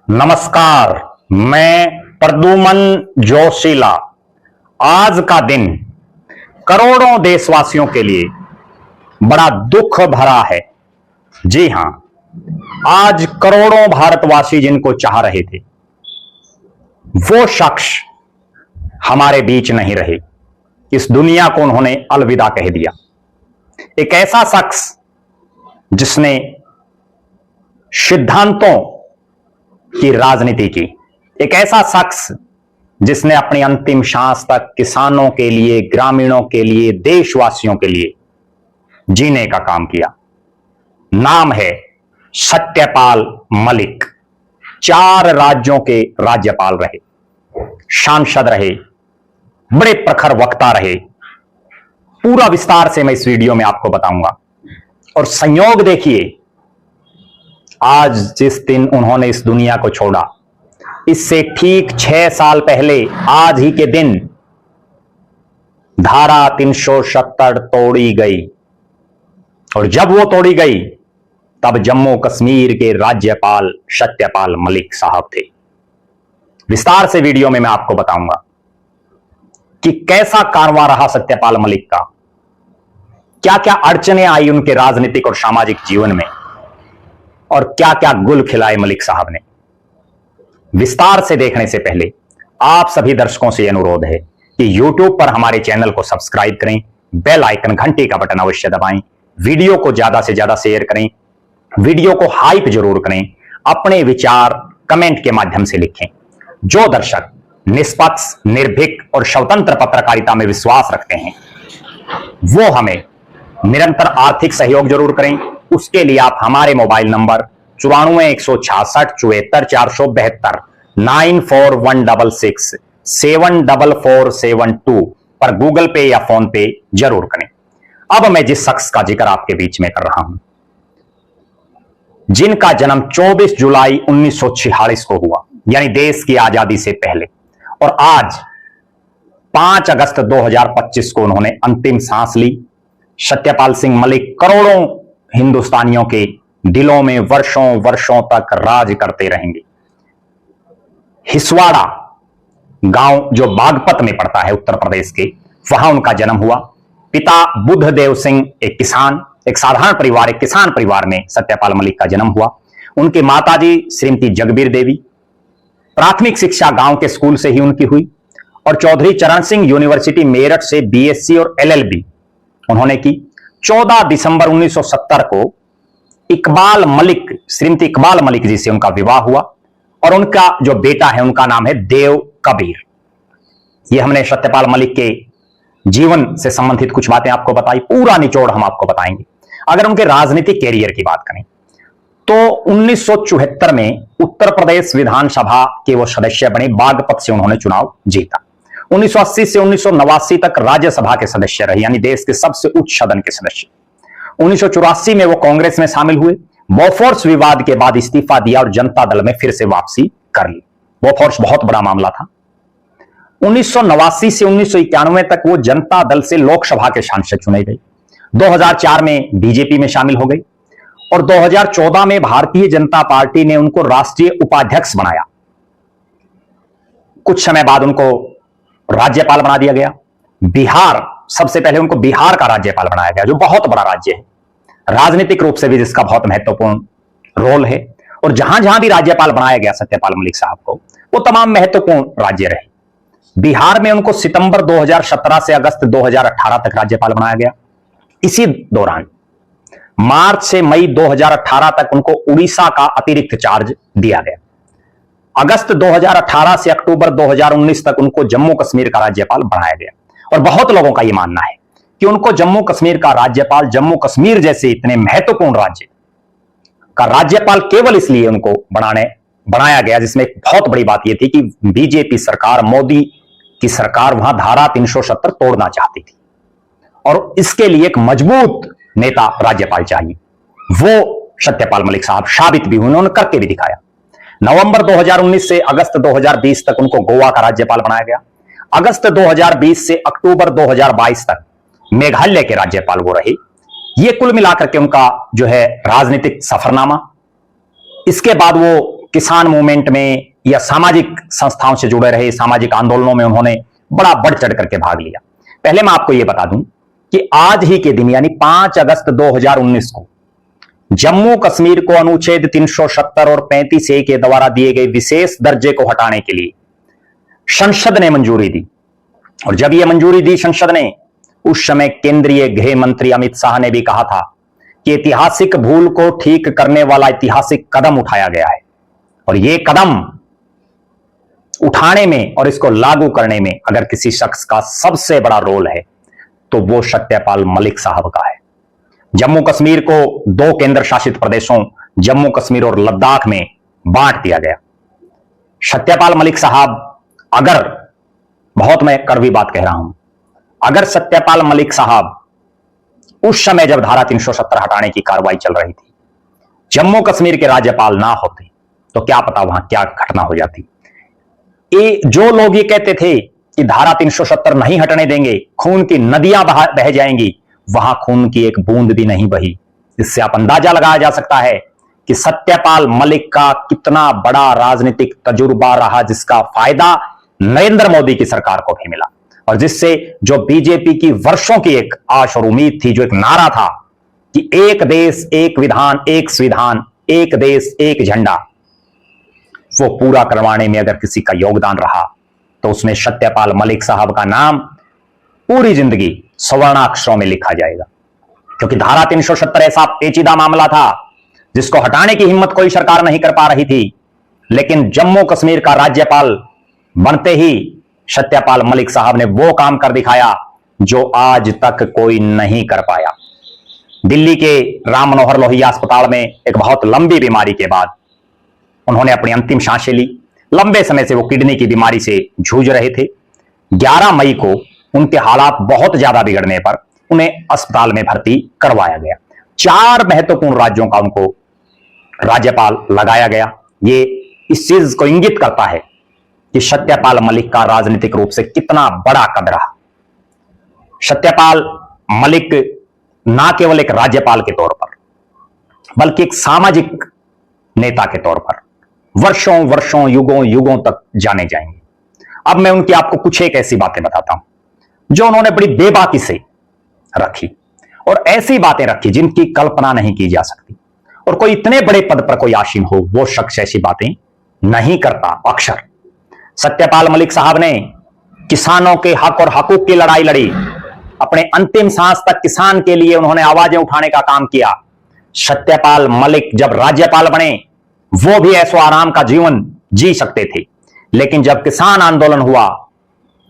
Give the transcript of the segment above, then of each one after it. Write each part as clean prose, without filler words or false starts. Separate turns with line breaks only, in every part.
नमस्कार। मैं प्रद्युमन जोशीला। आज का दिन करोड़ों देशवासियों के लिए बड़ा दुख भरा है। जी हां, आज करोड़ों भारतवासी जिनको चाह रहे थे वो शख्स हमारे बीच नहीं रहे। इस दुनिया को उन्होंने अलविदा कह दिया। एक ऐसा शख्स जिसने सिद्धांतों की राजनीति की, एक ऐसा शख्स जिसने अपनी अंतिम सांस तक किसानों के लिए, ग्रामीणों के लिए, देशवासियों के लिए जीने का काम किया। नाम है सत्यपाल मलिक। 4 राज्यों के राज्यपाल रहे, सांसद रहे, बड़े प्रखर वक्ता रहे। पूरा विस्तार से मैं इस वीडियो में आपको बताऊंगा। और संयोग देखिए, आज जिस दिन उन्होंने इस दुनिया को छोड़ा, इससे ठीक 6 साल पहले आज ही के दिन धारा 370 तोड़ी गई। और जब वो तोड़ी गई तब जम्मू कश्मीर के राज्यपाल सत्यपाल मलिक साहब थे। विस्तार से वीडियो में मैं आपको बताऊंगा कि कैसा कारवां रहा सत्यपाल मलिक का, क्या क्या अड़चनें आई उनके राजनीतिक और सामाजिक जीवन में, और क्या क्या गुल खिलाए मलिक साहब ने। विस्तार से देखने से पहले आप सभी दर्शकों से अनुरोध है कि YouTube पर हमारे चैनल को सब्सक्राइब करें, बेल आइकन घंटी का बटन अवश्य दबाएं, वीडियो को ज्यादा से ज्यादा शेयर करें, वीडियो को हाइप जरूर करें, अपने विचार कमेंट के माध्यम से लिखें। जो दर्शक निष्पक्ष, निर्भीक और स्वतंत्र पत्रकारिता में विश्वास रखते हैं वो हमें निरंतर आर्थिक सहयोग जरूर करें। उसके लिए आप हमारे मोबाइल नंबर 9416674472 9416674472 पर गूगल पे या फोन पे जरूर करें। अब मैं जिस शख्स का जिक्र आपके बीच में कर रहा हूं, जिनका जन्म 24 जुलाई 1946 को हुआ, यानी देश की आजादी से पहले, और आज 5 अगस्त 2025 को उन्होंने अंतिम सांस ली। सत्यपाल सिंह मलिक करोड़ों हिंदुस्तानियों के दिलों में वर्षों वर्षों तक राज करते रहेंगे। हिसवाड़ा गांव जो बागपत में पड़ता है उत्तर प्रदेश के, वहां उनका जन्म हुआ। पिता बुद्धदेव सिंह एक किसान, एक साधारण परिवार, एक किसान परिवार में सत्यपाल मलिक का जन्म हुआ। उनकी माताजी श्रीमती जगबीर देवी, प्राथमिक शिक्षा गांव के स्कूल से ही उनकी हुई, और चौधरी चरण सिंह यूनिवर्सिटी मेरठ से BSc और LLB उन्होंने की। 14 दिसंबर 1970 को इकबाल मलिक, श्रीमती इकबाल मलिक जी से उनका विवाह हुआ, और उनका जो बेटा है उनका नाम है देव कबीर। ये हमने सत्यपाल मलिक के जीवन से संबंधित कुछ बातें आपको बताई, पूरा निचोड़ हम आपको बताएंगे। अगर उनके राजनीतिक कैरियर की बात करें तो 1974 में उत्तर प्रदेश विधानसभा के वो सदस्य बने, बागपत से उन्होंने चुनाव जीता। 1980 से 1989 तक राज्यसभा के सदस्य रहे, यानी देश के सबसे उच्च सदन के सदस्य। 1984 में वो कांग्रेस में शामिल हुए। बोफोर्स विवाद के बाद इस्तीफा दिया और जनता दल में फिर से वापसी कर ली। बोफोर्स बहुत बड़ा मामला था। 1989 से 1991 तक वो जनता दल से लोकसभा के सांसद चुने गए। 2004 में बीजेपी में शामिल हो गए, और 2014 में भारतीय जनता पार्टी ने उनको राष्ट्रीय उपाध्यक्ष बनाया। कुछ समय बाद उनको राज्यपाल बना दिया गया। बिहार, सबसे पहले उनको बिहार का राज्यपाल बनाया गया, जो बहुत बड़ा राज्य है, राजनीतिक रूप से भी जिसका बहुत महत्वपूर्ण रोल है। और जहां जहां भी राज्यपाल बनाया गया सत्यपाल मलिक साहब को, वो तमाम महत्वपूर्ण राज्य रहे। बिहार में उनको सितंबर 2017 से अगस्त 2018 तक राज्यपाल बनाया गया। इसी दौरान मार्च से मई 2018 तक उनको उड़ीसा का अतिरिक्त चार्ज दिया गया। अगस्त 2018 से अक्टूबर 2019 तक उनको जम्मू कश्मीर का राज्यपाल बनाया गया। और बहुत लोगों का यह मानना है कि उनको जम्मू कश्मीर का राज्यपाल, जम्मू कश्मीर जैसे इतने महत्वपूर्ण राज्य का राज्यपाल केवल इसलिए उनको बनाया गया, जिसमें एक बहुत बड़ी बात यह थी कि बीजेपी सरकार, मोदी की सरकार वहां धारा 370 तोड़ना चाहती थी, और इसके लिए एक मजबूत नेता राज्यपाल चाहिए। वो सत्यपाल मलिक साहब साबित भी हुए, उन्होंने करके भी दिखाया। नवंबर 2019 से अगस्त 2020 तक उनको गोवा का राज्यपाल बनाया गया। अगस्त 2020 से अक्टूबर 2022 तक मेघालय के राज्यपाल वो रहे। ये कुल मिलाकर के उनका जो है राजनीतिक सफरनामा। इसके बाद वो किसान मूवमेंट में या सामाजिक संस्थाओं से जुड़े रहे, सामाजिक आंदोलनों में उन्होंने बड़ा बढ़ चढ़ करके भाग लिया। पहले मैं आपको यह बता दूं कि आज ही के दिन यानी 5 अगस्त 2019 को जम्मू कश्मीर को अनुच्छेद 370 और 35A के द्वारा दिए गए विशेष दर्जे को हटाने के लिए संसद ने मंजूरी दी। और जब यह मंजूरी दी संसद ने, उस समय केंद्रीय गृह मंत्री अमित शाह ने भी कहा था कि ऐतिहासिक भूल को ठीक करने वाला ऐतिहासिक कदम उठाया गया है। और यह कदम उठाने में और इसको लागू करने में अगर किसी शख्स का सबसे बड़ा रोल है तो वो सत्यपाल मलिक साहब का है। जम्मू कश्मीर को 2 केंद्र शासित प्रदेशों जम्मू कश्मीर और लद्दाख में बांट दिया गया। सत्यपाल मलिक साहब, अगर, बहुत मैं कड़वी बात कह रहा हूं, अगर सत्यपाल मलिक साहब उस समय जब धारा 370 हटाने की कार्रवाई चल रही थी जम्मू कश्मीर के राज्यपाल ना होते तो क्या पता वहां क्या घटना हो जाती। जो लोग ये कहते थे कि धारा 370 नहीं हटने देंगे, खून की नदियां बह जाएंगी, वहां खून की एक बूंद भी नहीं बही। इससे आप अंदाजा लगाया जा सकता है कि सत्यपाल मलिक का कितना बड़ा राजनीतिक तजुर्बा रहा, जिसका फायदा नरेंद्र मोदी की सरकार को भी मिला और जिससे जो बीजेपी की वर्षों की एक आश और उम्मीद थी, जो एक नारा था कि एक देश एक विधान एक संविधान, एक देश एक झंडा, वो पूरा करवाने में अगर किसी का योगदान रहा तो उसमें सत्यपाल मलिक साहब का नाम पूरी जिंदगी स्वर्णाक्षरों में लिखा जाएगा। क्योंकि धारा 370 ऐसा पेचीदा मामला था जिसको हटाने की हिम्मत कोई सरकार नहीं कर पा रही थी, लेकिन जम्मू कश्मीर का राज्यपाल बनते ही सत्यपाल मलिक साहब ने वो काम कर दिखाया जो आज तक कोई नहीं कर पाया। दिल्ली के राम मनोहर लोहिया अस्पताल में एक बहुत लंबी बीमारी के बाद उन्होंने अपनी अंतिम सांसें ली। लंबे समय से वो किडनी की बीमारी से जूझ रहे थे। 11 मई को उनके हालात बहुत ज्यादा बिगड़ने पर उन्हें अस्पताल में भर्ती करवाया गया। 4 महत्वपूर्ण राज्यों का उनको राज्यपाल लगाया गया। ये इस चीज को इंगित करता है कि सत्यपाल मलिक का राजनीतिक रूप से कितना बड़ा कद रहा। सत्यपाल मलिक ना केवल एक राज्यपाल के तौर पर बल्कि एक सामाजिक नेता के तौर पर वर्षों वर्षों युगों युगों तक जाने जाएंगे। अब मैं उनकी आपको कुछ एक ऐसी बातें बताता हूं जो उन्होंने बड़ी बेबाकी से रखी और ऐसी बातें रखी जिनकी कल्पना नहीं की जा सकती। और कोई इतने बड़े पद पर कोई आसीन हो वो शख्स ऐसी बातें नहीं करता अक्सर। सत्यपाल मलिक साहब ने किसानों के हक और हकूक की लड़ाई लड़ी। अपने अंतिम सांस तक किसान के लिए उन्होंने आवाजें उठाने का काम किया। सत्यपाल मलिक जब राज्यपाल बने वो भी ऐसो आराम का जीवन जी सकते थे, लेकिन जब किसान आंदोलन हुआ,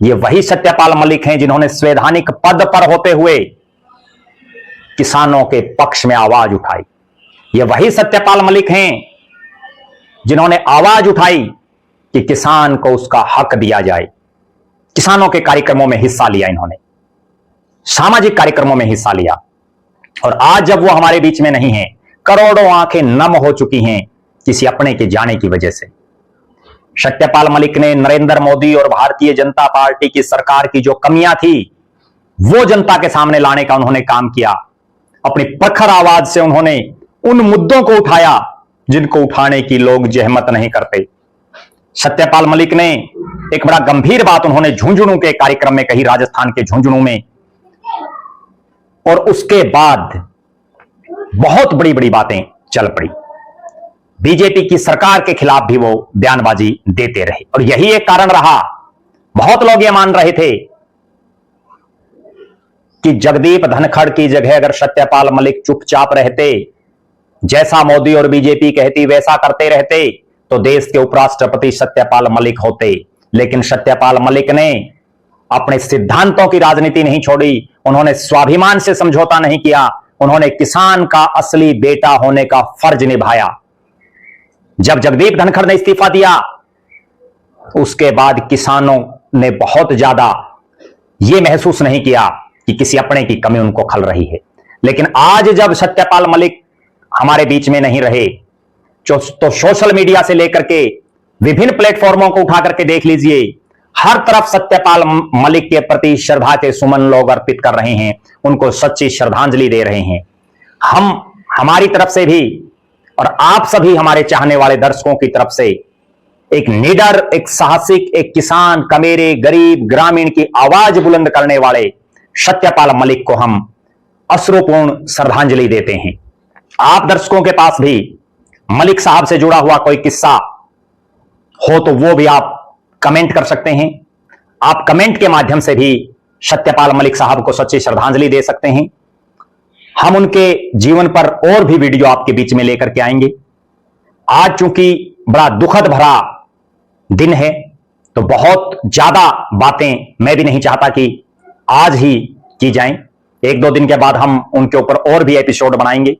ये वही सत्यपाल मलिक हैं जिन्होंने संवैधानिक पद पर होते हुए किसानों के पक्ष में आवाज उठाई। ये वही सत्यपाल मलिक हैं जिन्होंने आवाज उठाई कि किसान को उसका हक दिया जाए। किसानों के कार्यक्रमों में हिस्सा लिया इन्होंने, सामाजिक कार्यक्रमों में हिस्सा लिया। और आज जब वो हमारे बीच में नहीं है, करोड़ों आंखें नम हो चुकी हैं किसी अपने के जाने की वजह से। सत्यपाल मलिक ने नरेंद्र मोदी और भारतीय जनता पार्टी की सरकार की जो कमियां थी वो जनता के सामने लाने का उन्होंने काम किया। अपनी प्रखर आवाज से उन्होंने उन मुद्दों को उठाया जिनको उठाने की लोग जहमत नहीं करते। सत्यपाल मलिक ने एक बड़ा गंभीर बात उन्होंने झुंझुनू के कार्यक्रम में कही, राजस्थान के झुंझुनू में, और उसके बाद बहुत बड़ी बड़ी बातें चल पड़ी। बीजेपी की सरकार के खिलाफ भी वो बयानबाजी देते रहे और यही एक कारण रहा। बहुत लोग ये मान रहे थे कि जगदीप धनखड़ की जगह अगर सत्यपाल मलिक चुपचाप रहते, जैसा मोदी और बीजेपी कहती वैसा करते रहते, तो देश के उपराष्ट्रपति सत्यपाल मलिक होते। लेकिन सत्यपाल मलिक ने अपने सिद्धांतों की राजनीति नहीं छोड़ी, उन्होंने स्वाभिमान से समझौता नहीं किया, उन्होंने किसान का असली बेटा होने का फर्ज निभाया। जब जगदीप धनखड़ ने इस्तीफा दिया उसके बाद किसानों ने बहुत ज्यादा यह महसूस नहीं किया कि किसी अपने की कमी उनको खल रही है। लेकिन आज जब सत्यपाल मलिक हमारे बीच में नहीं रहे तो सोशल मीडिया से लेकर के विभिन्न प्लेटफॉर्मों को उठा करके देख लीजिए, हर तरफ सत्यपाल मलिक के प्रति श्रद्धा के सुमन लोग अर्पित कर रहे हैं, उनको सच्ची श्रद्धांजलि दे रहे हैं। हम हमारी तरफ से भी और आप सभी हमारे चाहने वाले दर्शकों की तरफ से एक निडर, एक साहसिक, एक किसान, कमेरे, गरीब, ग्रामीण की आवाज बुलंद करने वाले सत्यपाल मलिक को हम अश्रुपूर्ण श्रद्धांजलि देते हैं। आप दर्शकों के पास भी मलिक साहब से जुड़ा हुआ कोई किस्सा हो तो वो भी आप कमेंट कर सकते हैं। आप कमेंट के माध्यम से भी सत्यपाल मलिक साहब को सच्ची श्रद्धांजलि दे सकते हैं। हम उनके जीवन पर और भी वीडियो आपके बीच में लेकर के आएंगे। आज चूंकि बड़ा दुखद भरा दिन है तो बहुत ज्यादा बातें मैं भी नहीं चाहता कि आज ही की जाएं। एक दो दिन के बाद हम उनके ऊपर और भी एपिसोड बनाएंगे।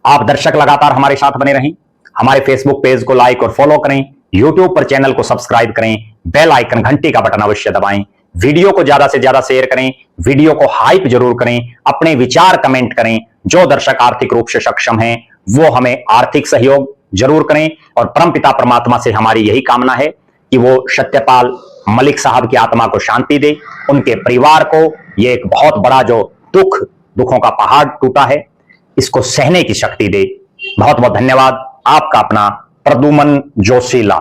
आप दर्शक लगातार हमारे साथ बने रहें। हमारे फेसबुक पेज को लाइक और फॉलो करें, यूट्यूब पर चैनल को सब्सक्राइब करें, बेल आइकन घंटी का बटन अवश्य दबाएं, वीडियो को ज्यादा से ज्यादा शेयर करें, वीडियो को हाइप जरूर करें, अपने विचार कमेंट करें। जो दर्शक आर्थिक रूप से सक्षम हैं वो हमें आर्थिक सहयोग जरूर करें और परमपिता परमात्मा से हमारी यही कामना है कि वो सत्यपाल मलिक साहब की आत्मा को शांति दे, उनके परिवार को ये एक बहुत बड़ा जो दुखों का पहाड़ टूटा है इसको सहने की शक्ति दे। बहुत बहुत धन्यवाद। आपका अपना प्रद्युमन जोशीला।